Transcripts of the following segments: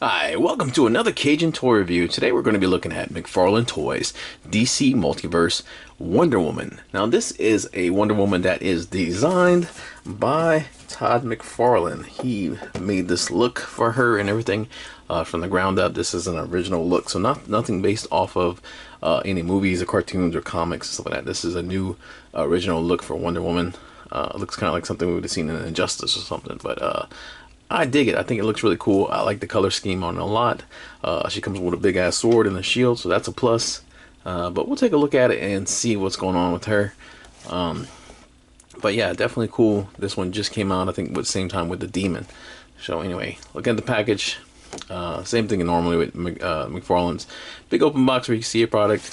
Hi, welcome to another Cajun Toy Review. Today we're going to be looking at Mcfarlane Toys DC Multiverse Wonder Woman. Now this is a Wonder Woman that is designed by Todd McFarlane. He made this look for her and everything from the ground up. This is an original look, so nothing based off of any movies or cartoons or comics and stuff like that. This is a new original look for Wonder Woman. It looks kind of like something we would have seen in Injustice or something, but I dig it. I think it looks really cool. I like the color scheme on it a lot. She comes with a big ass sword and a shield, so that's a plus. But we'll take a look at it and see what's going on with her. But yeah, definitely cool. This one just came out, I think, with the same time with the Demon. So anyway, look at the package. Same thing normally with McFarlane's. Big open box where you can see a product.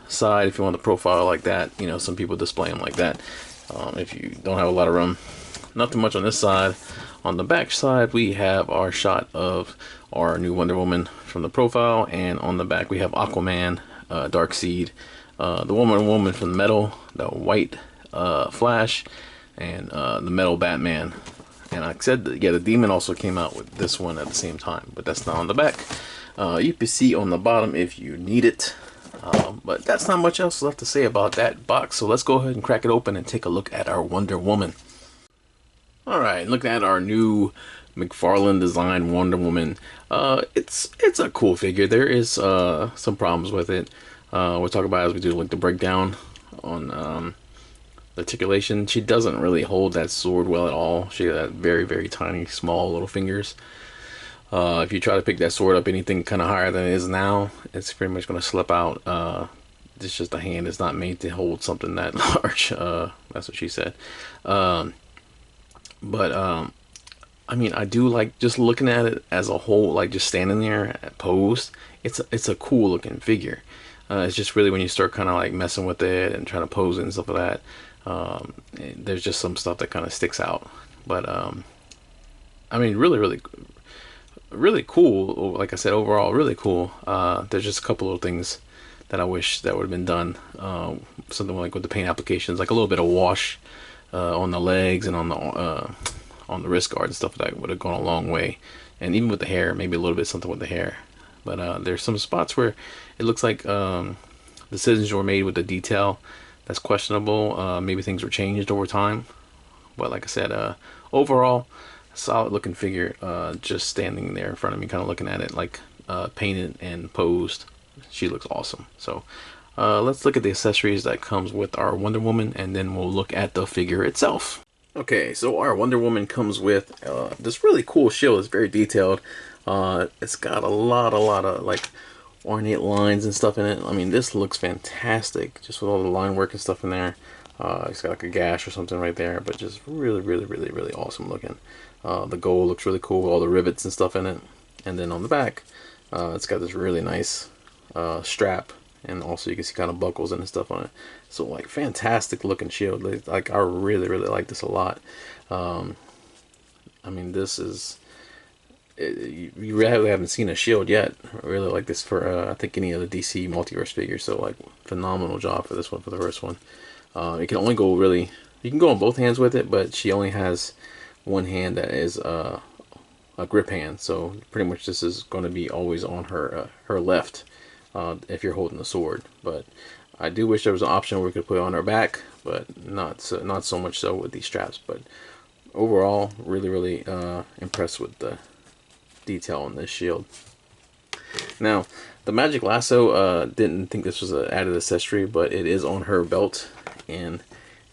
Side, if you want the profile like that. You know, some people display them like that. If you don't have a lot of room. Nothing much on this side. On the back side, we have our shot of our new Wonder Woman from the profile, and on the back we have Aquaman, Darkseid, the Wonder Woman from the metal, the white Flash, and the metal Batman. And like I said, yeah, the Demon also came out with this one at the same time, but that's not on the back. You can see on the bottom if you need it. But that's not much else left to say about that box, so let's go ahead and crack it open and take a look at our Wonder Woman. Alright, looking at our new McFarlane design Wonder Woman. It's a cool figure. There is some problems with it. We'll talk about it as we do like the breakdown on the articulation. She doesn't really hold that sword well at all. She has very, very tiny, small little fingers. If you try to pick that sword up anything kind of higher than it is now, it's pretty much going to slip out. It's just a hand. It's not made to hold something that large. That's what she said. I mean, I do like just looking at it as a whole, like just standing there posed. It's a cool looking figure. It's just really when you start kind of like messing with it and trying to pose it and stuff like that, there's just some stuff that kind of sticks out. But I mean, really cool. Like I said, overall, really cool. There's just a couple of things that I wish that would have been done. Something like with the paint applications, like a little bit of wash on the legs and on the wrist guard and stuff like that would have gone a long way. And even with the hair, maybe a little bit something with the hair. But there's some spots where it looks like the decisions were made with the detail that's questionable. Maybe things were changed over time. But like I said, overall, solid looking figure. Just standing there in front of me, kind of looking at it, like painted and posed. She looks awesome. So let's look at the accessories that comes with our Wonder Woman, and then we'll look at the figure itself. Okay, so our Wonder Woman comes with this really cool shield. It's very detailed. It's got a lot of like ornate lines and stuff in it. I mean, this looks fantastic, just with all the line work and stuff in there. It's got like a gash or something right there, but just really awesome looking. The gold looks really cool with all the rivets and stuff in it. And then on the back, it's got this really nice strap. And also you can see kind of buckles and stuff on it. So like fantastic looking shield. Like I really like this a lot. I mean, this is you really haven't seen a shield yet. I really like this for I think any of the DC Multiverse figures. So like phenomenal job for this one, for the first one. It can only go really, you can go on both hands with it, but she only has one hand that is a grip hand. So pretty much this is going to be always on her her left. If you're holding the sword. But I do wish there was an option where we could put it on our back, but not so much so with these straps. But overall, really impressed with the detail on this shield. Now, the magic lasso, didn't think this was an added accessory, but it is on her belt, and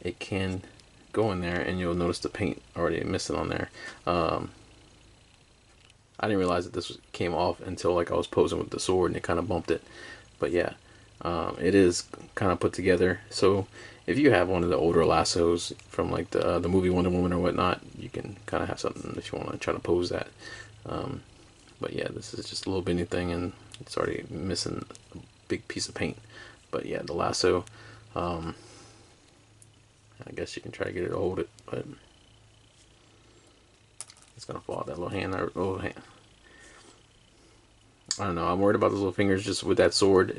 it can go in there, and you'll notice the paint already missing on there. I didn't realize that this came off until like I was posing with the sword and it kind of bumped it. But yeah, it is kind of put together. So if you have one of the older lassos from like the movie Wonder Woman or whatnot, you can kind of have something if you want to try to pose that. But yeah, this is just a little bitty thing, and it's already missing a big piece of paint. But yeah, the lasso, I guess you can try to get it to hold it, but it's gonna fall out that little hand. I don't know. I'm worried about those little fingers just with that sword.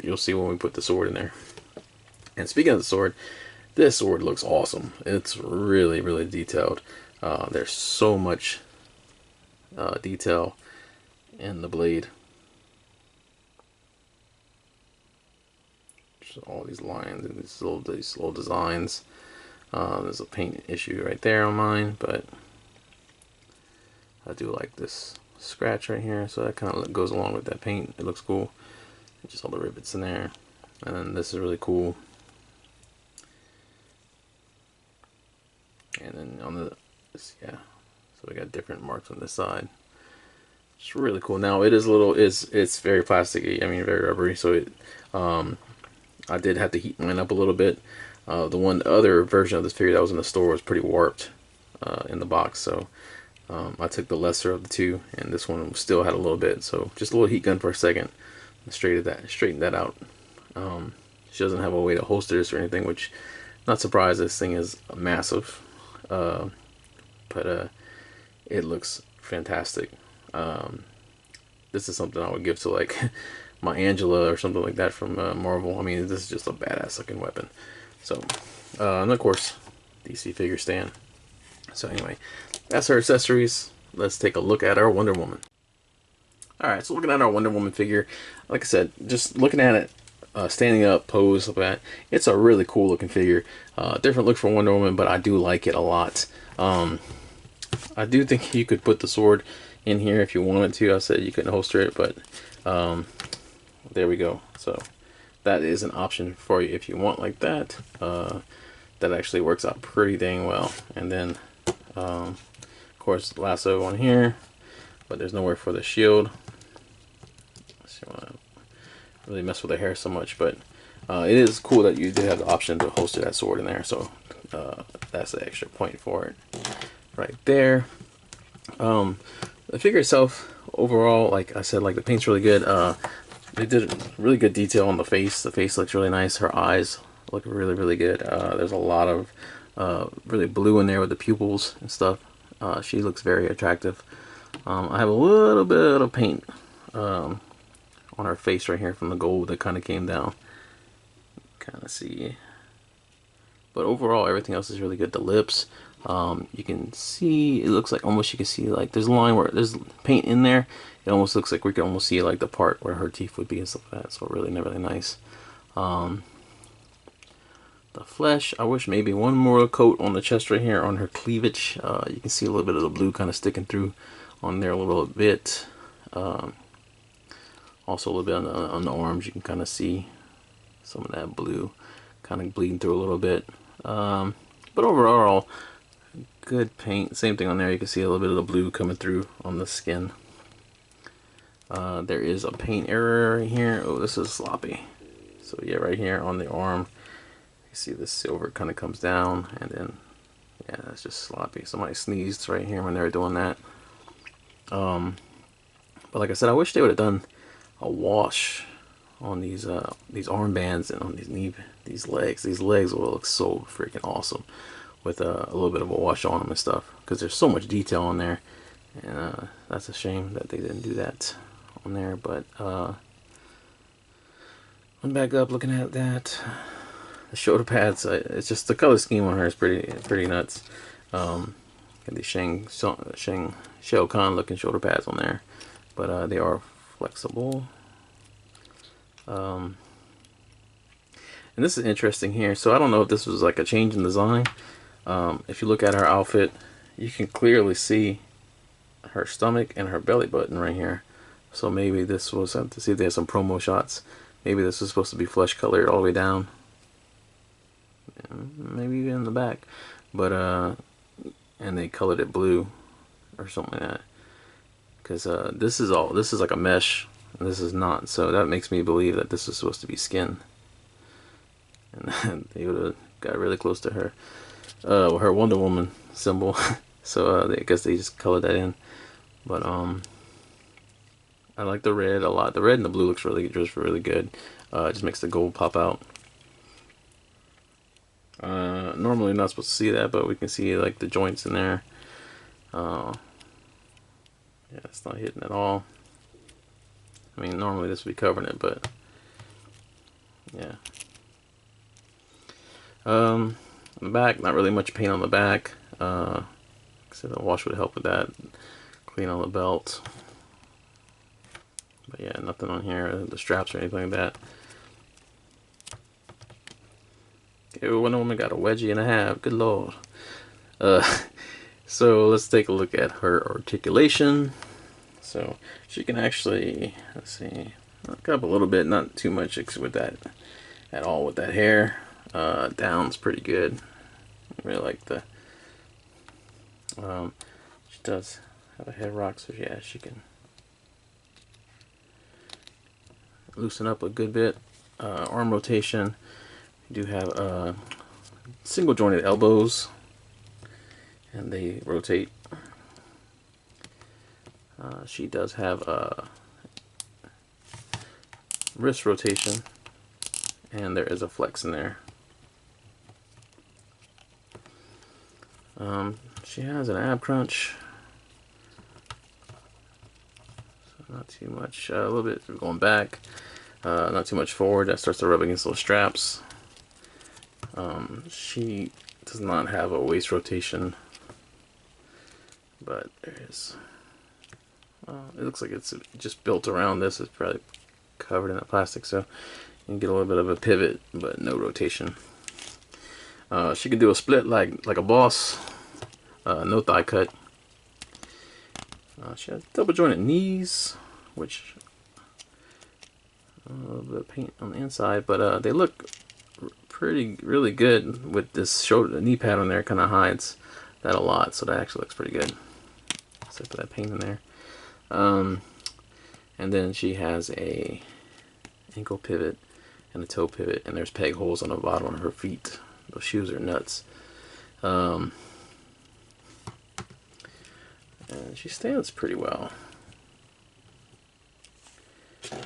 You'll see when we put the sword in there. And speaking of the sword, this sword looks awesome. It's really detailed. There's so much detail and the blade. Just all these lines and these little designs. There's a paint issue right there on mine, but I do like this scratch right here, so that kind of goes along with that paint. It looks cool. Just all the rivets in there, and then this is really cool. And then on the yeah, so we got different marks on this side. It's really cool. Now it is a little it's very plasticky. I mean, very rubbery. So it I did have to heat mine up a little bit. The other version of this figure that was in the store was pretty warped in the box, so I took the lesser of the two, and this one still had a little bit. So just a little heat gun for a second, and straightened that out. She doesn't have a way to holster this or anything, which not surprised. This thing is massive, but it looks fantastic. This is something I would give to like my Angela or something like that from Marvel. I mean, this is just a badass looking weapon. So, and of course, DC figure stand. So anyway, that's her accessories. Let's take a look at our Wonder Woman. Alright, so looking at our Wonder Woman figure, like I said, just looking at it, standing up, pose, like that, it's a really cool looking figure. Different look for Wonder Woman, but I do like it a lot. I do think you could put the sword in here if you wanted to. I said you couldn't holster it, but there we go. So that is an option for you if you want like that. That actually works out pretty dang well. And then of course Lasso on here, but there's nowhere for the shield. So you want to really mess with the hair so much, but it is cool that you do have the option to holster that sword in there. So that's the extra point for it right there. The figure itself overall, like I said, like the paint's really good. They did really good detail on the face. The face looks really nice. Her eyes look really, really good. There's a lot of really blue in there with the pupils and stuff. She looks very attractive. I have a little bit of paint on her face right here from the gold that kind of came down. Kind of see. But overall, everything else is really good. The lips, you can see, it looks like almost you can see like there's a line where there's paint in there. It almost looks like we can almost see like the part where her teeth would be and stuff like that. So really nice. The flesh, I wish maybe one more coat on the chest right here on her cleavage. You can see a little bit of the blue kind of sticking through on there a little bit. Also a little bit on the arms, you can kind of see some of that blue kind of bleeding through a little bit. But overall, good paint. Same thing on there, you can see a little bit of the blue coming through on the skin. There is a paint error right here. Oh, this is sloppy. So yeah, right here on the arm, you see the silver kind of comes down, and then yeah, that's just sloppy. Somebody sneezed right here when they were doing that. But like I said, I wish they would have done a wash on these armbands and on these legs. These legs will look so freaking awesome with a little bit of a wash on them and stuff, because there's so much detail on there, and that's a shame that they didn't do that on there. But I'm back up looking at that. The shoulder pads, it's just the color scheme on her is pretty nuts. Got these Shao Kahn looking shoulder pads on there, but they are flexible. And this is interesting here. So I don't know if this was like a change in design. If you look at her outfit, you can clearly see her stomach and her belly button right here. So maybe this was to see if they had some promo shots. Maybe this was supposed to be flesh colored all the way down. Maybe even in the back, but and they colored it blue or something like that, because this is like a mesh and this is not, so that makes me believe that this is supposed to be skin, and they would have got really close to her Wonder Woman symbol. So I guess they just colored that in. But I like the red a lot. The red and the blue looks really good. It just makes the gold pop out. Normally you're not supposed to see that, but we can see like the joints in there. Yeah, it's not hidden at all. I mean, normally this would be covering it, but yeah. The back, not really much paint on the back. So the wash would help with that. Clean on the belt. But yeah, nothing on here, the straps or anything like that. Okay, Wonder Woman got a wedgie and a half. Good lord. So let's take a look at her articulation. So she can actually, let's see, look up a little bit, not too much with that at all with that hair. Down's pretty good. I really like the. She does have a head rock, so yeah, she can loosen up a good bit. Arm rotation. You do have single jointed elbows, and they rotate. She does have a wrist rotation, and there is a flex in there. She has an ab crunch, so not too much. A little bit going back, not too much forward. That starts to rub against those straps. She does not have a waist rotation, but there is. It looks like it's just built around this. It's probably covered in that plastic, so you can get a little bit of a pivot, but no rotation. She can do a split like a boss. No thigh cut. She has double jointed knees, which a little bit of paint on the inside, but they look really good with this shoulder knee pad on there. Kind of hides that a lot, so that actually looks pretty good. Except for that paint in there. And then she has a ankle pivot and a toe pivot, and there's peg holes on the bottom of her feet. Those shoes are nuts. And she stands pretty well.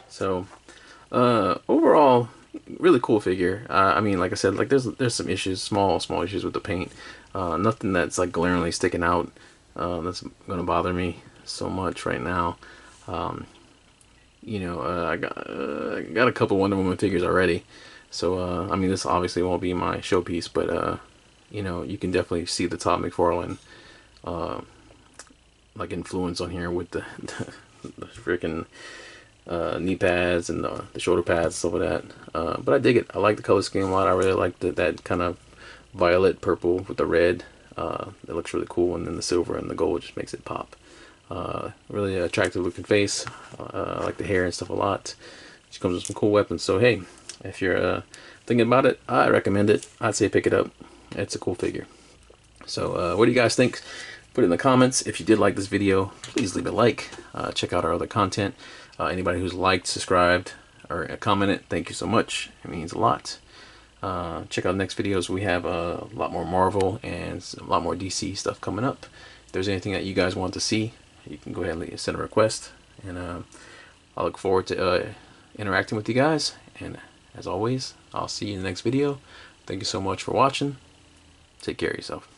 So overall, really cool figure. I mean, like I said, like there's some issues, small issues with the paint. Nothing that's like glaringly sticking out that's gonna bother me so much right now. You know, I got a couple Wonder Woman figures already, so I mean, this obviously won't be my showpiece, but you know, you can definitely see the Todd McFarlane like influence on here with the freaking knee pads and the shoulder pads, stuff like that. But I dig it. I like the color scheme a lot. I really like that kind of violet purple with the red. It looks really cool, and then the silver and the gold just makes it pop. Really attractive looking face. I like the hair and stuff a lot. She comes with some cool weapons, so hey, if you're thinking about it, I recommend it. I'd say pick it up. It's a cool figure. So what do you guys think? Put it in the comments. If you did like this video, please leave a like. Check out our other content. Anybody who's liked, subscribed, or commented, thank you so much. It means a lot. Check out the next videos. We have a lot more Marvel and a lot more DC stuff coming up. If there's anything that you guys want to see, you can go ahead and send a request. And I look forward to interacting with you guys. And as always, I'll see you in the next video. Thank you so much for watching. Take care of yourself.